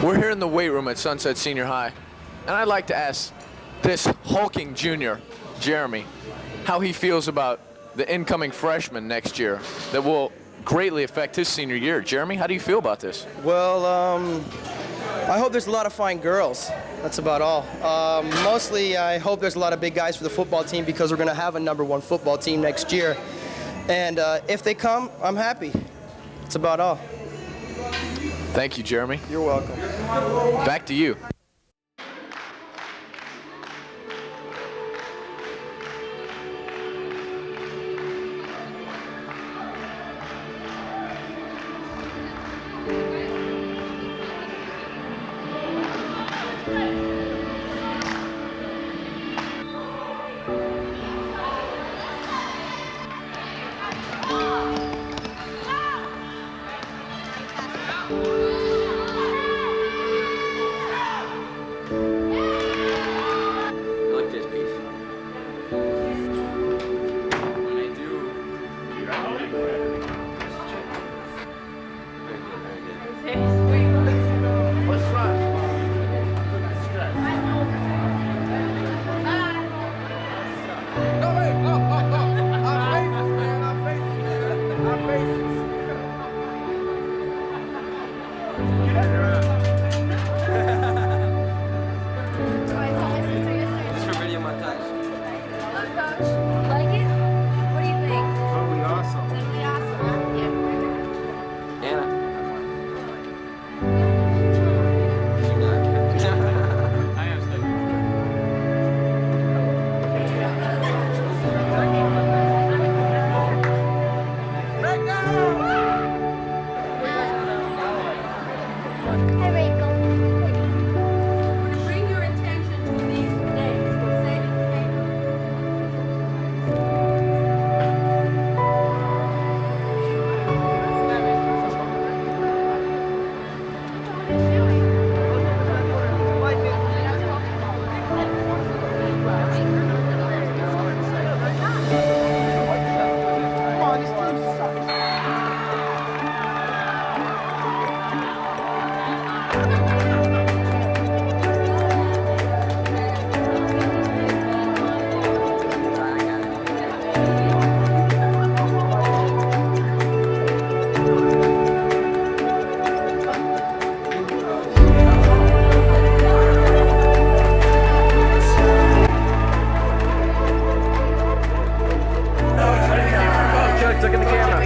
We're here in the weight room at Sunset Senior High, and I'd like to ask this hulking junior, Jeremy, how he feels about the incoming freshman next year that will greatly affect his senior year. Jeremy, how do you feel about this? Well, I hope there's a lot of fine girls. That's about all. Mostly, I hope there's a lot of big guys for the football team because we're going to have a #1 football team next year. And if they come, I'm happy. That's about all. Thank you, Jeremy. You're welcome. Back to you. Hi, Raiko. Bring your attention to these names. We're saving the paper. Look at the camera.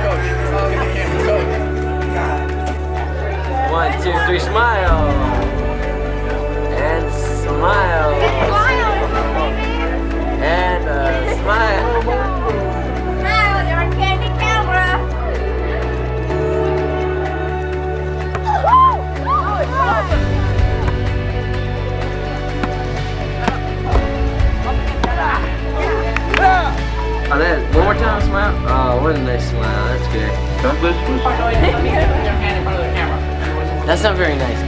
Coach, look at the camera. Coach. 1, 2, 3, smile. And smile. And smile. Now you're on candy camera. Oh, that, one more time, smile. Oh, what a nice smile. That's good. That's not very nice.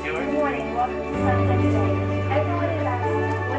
Good morning. Welcome to Sunset today. Everyone is asking, what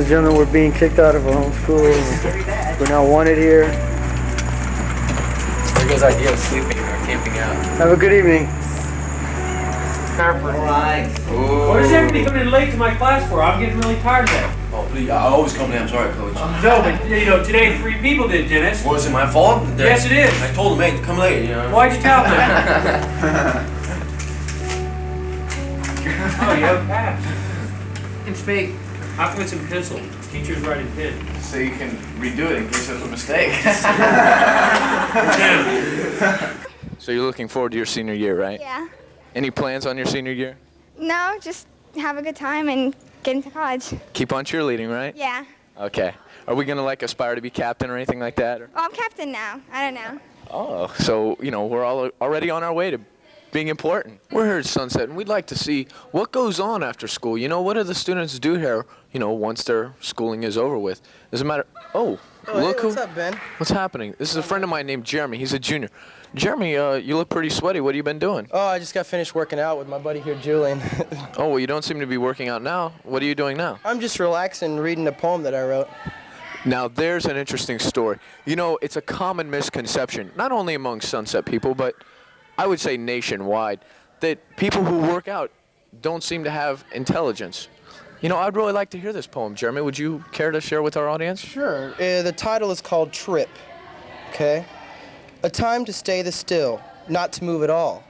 and gentlemen, we're being kicked out of our home school. We're now wanted here. There goes idea of sleeping or camping out. Have a good evening. What is everybody coming in late to my class for? I'm getting really tired of that. Oh, please, I always come late. I'm sorry, Coach. No, but you know, today 3 people did, Dennis. Was it my fault? Yes, it is. I told them, hey, come late, you know. Why'd you tell them? Oh, you have a pass. It's fake. I put some pencil. Teacher's writing pen. So you can redo it in case there's a mistake. So you're looking forward to your senior year, right? Yeah. Any plans on your senior year? No, just have a good time and get into college. Keep on cheerleading, right? Yeah. Okay. Are we gonna like aspire to be captain or anything like that? Or? Well, I'm captain now. I don't know. Oh, so you know we're all already on our way to being important. We're here at Sunset, and we'd like to see what goes on after school. You know, what do the students do here? You know, once their schooling is over with. Does it matter? Oh, look hey, what's who. up, Ben? What's happening? This is a friend of mine named Jeremy. He's a junior. Jeremy, you look pretty sweaty. What have you been doing? Oh, I just got finished working out with my buddy here, Julian. Oh, well, you don't seem to be working out now. What are you doing now? I'm just relaxing, reading a poem that I wrote. Now, there's an interesting story. You know, it's a common misconception, not only among Sunset people, but I would say nationwide, that people who work out don't seem to have intelligence. You know, I'd really like to hear this poem. Jeremy, would you care to share with our audience? Sure. The title is called Trip. Okay? A time to stay the still, not to move at all.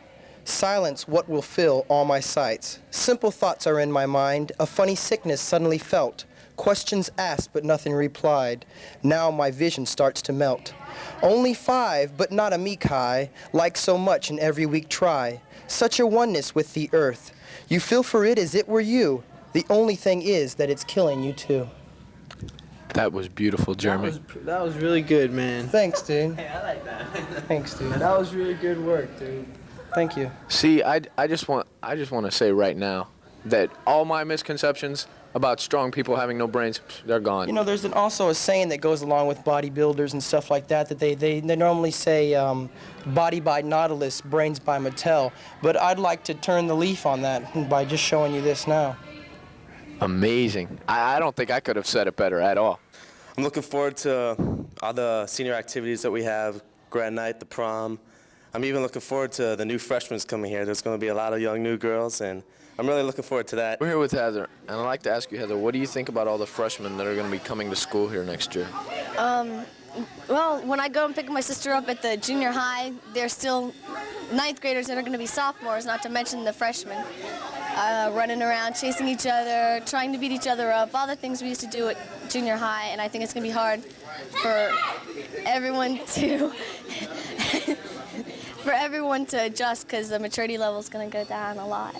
Silence what will fill all my sights. Simple thoughts are in my mind, a funny sickness suddenly felt. Questions asked but nothing replied. Now my vision starts to melt. Only 5, but not a meek high, like so much in every weak try. Such a oneness with the earth. You feel for it as it were you. The only thing is that it's killing you too. That was beautiful, Jeremy. That was really good, man. Thanks, dude. Hey, I like that. Thanks, dude. That was really good work, dude. Thank you. See, I just want to say right now that all my misconceptions about strong people having no brains, they're gone. You know, there's also a saying that goes along with bodybuilders and stuff like that, that they normally say body by Nautilus, brains by Mattel. But I'd like to turn the leaf on that by just showing you this now. Amazing. I don't think I could have said it better at all. I'm looking forward to all the senior activities that we have, grad night, the prom. I'm even looking forward to the new freshmen coming here. There's going to be a lot of young new girls, and I'm really looking forward to that. We're here with Heather, and I'd like to ask you, Heather, what do you think about all the freshmen that are going to be coming to school here next year? Well, when I go and pick my sister up at the junior high, they're still 9th graders that are going to be sophomores, not to mention the freshmen. Running around, chasing each other, trying to beat each other up, all the things we used to do at junior high, and I think it's going to be hard for everyone to adjust because the maturity level is going to go down a lot.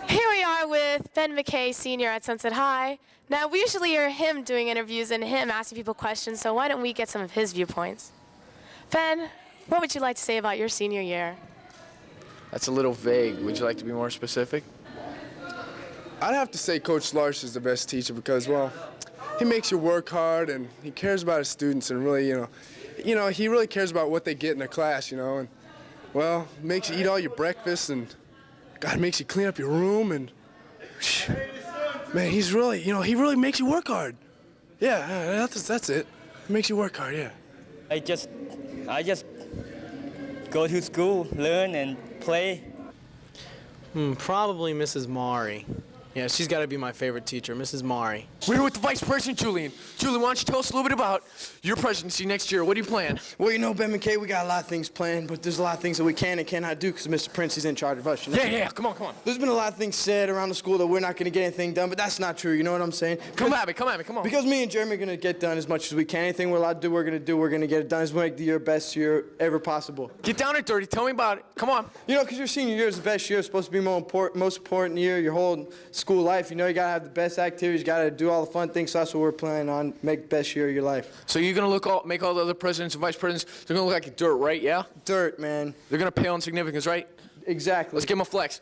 Here we are with Ben McKay, senior at Sunset High. Now, we usually hear him doing interviews and him asking people questions, so why don't we get some of his viewpoints? Ben, what would you like to say about your senior year? That's a little vague. Would you like to be more specific? I'd have to say Coach Larsh is the best teacher because, well, he makes you work hard and he cares about his students and really, he really cares about what they get in their class, and, well, makes you eat all your breakfast and, God, makes you clean up your room and, man, he's really, he really makes you work hard. Yeah, that's it. He makes you work hard, yeah. I just go to school, learn, and play. Probably Mrs. Mari. Yeah, she's got to be my favorite teacher, Mrs. Mari. We're here with the Vice President, Julian. Julian, why don't you tell us a little bit about your presidency next year? What do you plan? Well, Ben McKay, we got a lot of things planned, but there's a lot of things that we can and cannot do because Mr. Prince is in charge of us. Yeah, come on. There's been a lot of things said around the school that we're not going to get anything done, but that's not true, you know what I'm saying? Come at me, come on. Because me and Jeremy are going to get done as much as we can. Anything we're allowed to do, we're going to get it done. It's make the year best year ever possible. Get down and dirty. Tell me about it. Come on. Because your senior year is the best year. It's supposed to be most important year, your whole school life. You got to have the best activities, got to do all the fun things, so that's what we're planning on, make the best year of your life. So you're going to make all the other presidents and vice presidents, they're going to look like dirt, right, yeah? Dirt, man. They're going to pale in significance, right? Exactly. Let's give them a flex.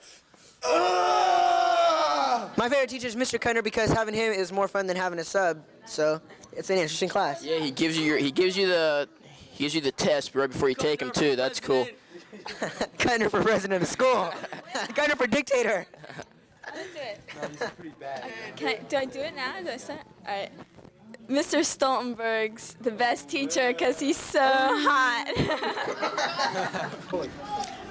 My favorite teacher is Mr. Cunner because having him is more fun than having a sub, so it's an interesting class. Yeah, he gives you the test right before you take him too. That's cool. Cunner for president of the school. Cunner for dictator. it? Do I do it now? Do I start? All right. Mr. Stoltenberg's the best teacher because he's so hot.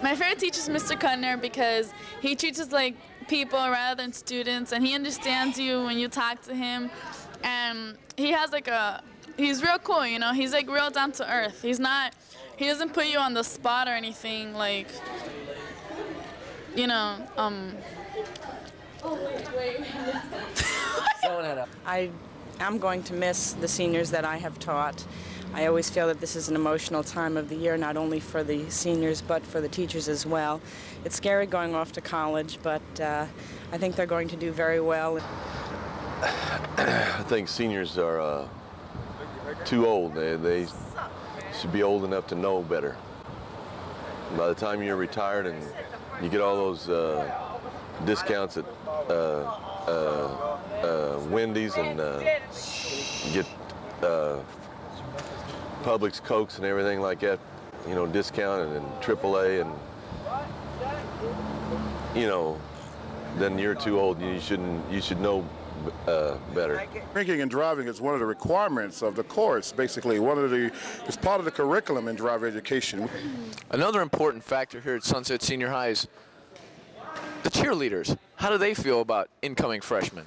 My favorite teacher is Mr. Cutner because he teaches like people rather than students, and he understands you when you talk to him. And he has like he's real cool, you know. He's like real down to earth. He doesn't put you on the spot or anything, like, you know. I'm going to miss the seniors that I have taught. I always feel that this is an emotional time of the year, not only for the seniors, but for the teachers as well. It's scary going off to college, but I think they're going to do very well. I think seniors are too old. They should be old enough to know better. By the time you're retired and you get all those discounts at Wendy's and get Publix Cokes and everything like that, you know, discounted and AAA, and you know, then you're too old. You should know better. Drinking and driving is one of the requirements of the course. Basically, it's part of the curriculum in driver education. Another important factor here at Sunset Senior High is the cheerleaders. How do they feel about incoming freshmen?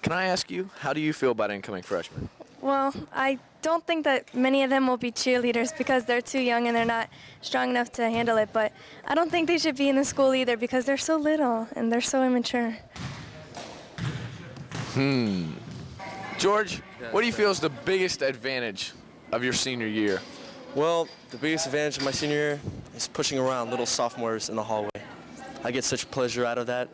Can I ask you, how do you feel about incoming freshmen? Well, I don't think that many of them will be cheerleaders because they're too young and they're not strong enough to handle it, but I don't think they should be in the school either because they're so little and they're so immature. George, what do you feel is the biggest advantage of your senior year? Well, the biggest advantage of my senior year is pushing around little sophomores in the hallway. I get such pleasure out of that.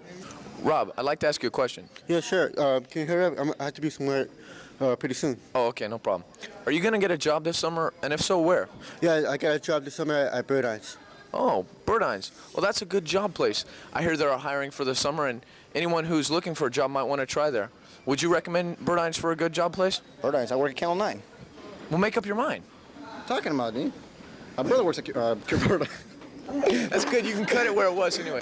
Rob, I'd like to ask you a question. Yeah, sure. Can you hurry up? I have to be somewhere pretty soon. Oh, okay, no problem. Are you going to get a job this summer, and if so, where? Yeah, I got a job this summer at Bird Eyes. Oh, Bird Eyes. Well, that's a good job place. I hear they're hiring for the summer, and anyone who's looking for a job might want to try there. Would you recommend Bird Eyes for a good job place? Bird Eyes, I work at Channel 9. Well, make up your mind. Talking about, dude. My brother works at Bird Eyes. That's good. You can cut it where it was anyway.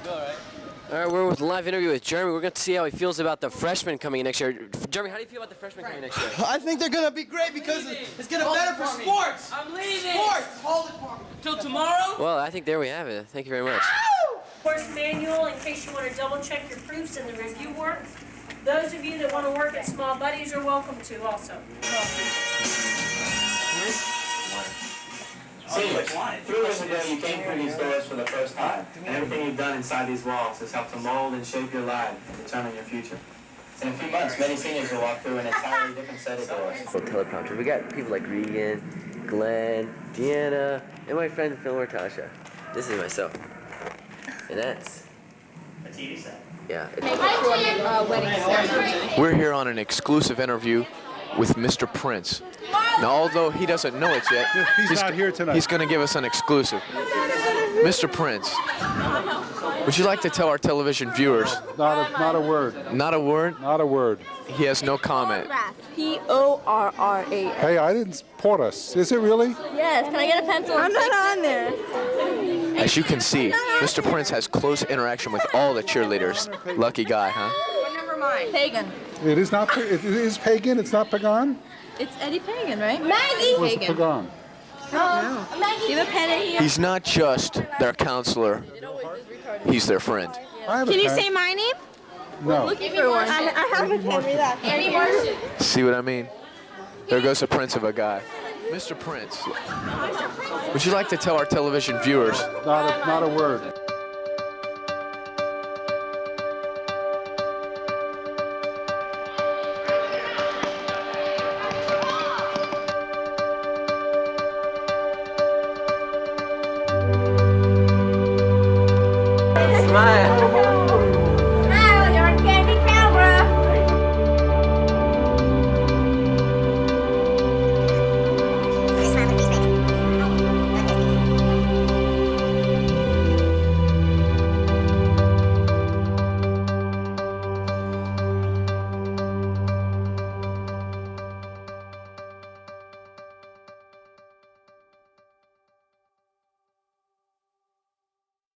All right, we're with a live interview with Jeremy. We're going to see how he feels about the freshmen coming in next year. Jeremy, how do you feel about the freshmen coming next year? I think they're going to be great because it's going to be better for sports. I'm leaving. Sports. Hold it for me. Till tomorrow? Well, I think there we have it. Thank you very much. Course manual in case you want to double check your proofs and the review work. Those of you that want to work at Small Buddies are welcome to also. Seniors, 3 years ago you came through these doors for the first time, and everything you've done inside these walls has helped to mold and shape your life and determine your future. In a few months, many seniors will walk through an entirely different set of doors. Teleprompter. We got people like Regan, Glenn, Deanna, and my friend Phil or Tasha. This is myself. And that's A TV set. yeah. We're here on an exclusive interview with Mr. Prince. Now, although he doesn't know it yet, he's not here tonight. He's going to give us an exclusive. Mr. Prince, would you like to tell our television viewers? Not a word. Not a word? Not a word. He has no comment. P-O-R-R-A-S. Hey, I didn't support us. Is it really? Yes, can I get a pencil? I'm not on there. As you can see, Mr. Prince has close interaction with all the cheerleaders. Lucky guy, huh? Never mind. Pagan. It is not. It is pagan. It's not pagan. It's Eddie Pagan, right? Maggie! What's pagan? Oh, Maggie. You have a pen in here? He's not just their counselor. He's their friend. Can you say my name? No. Looking for one. I have a pen. Relax. Amy Martian. See what I mean? There goes the prince of a guy. Mr. Prince, would you like to tell our television viewers? Not a word. Smile.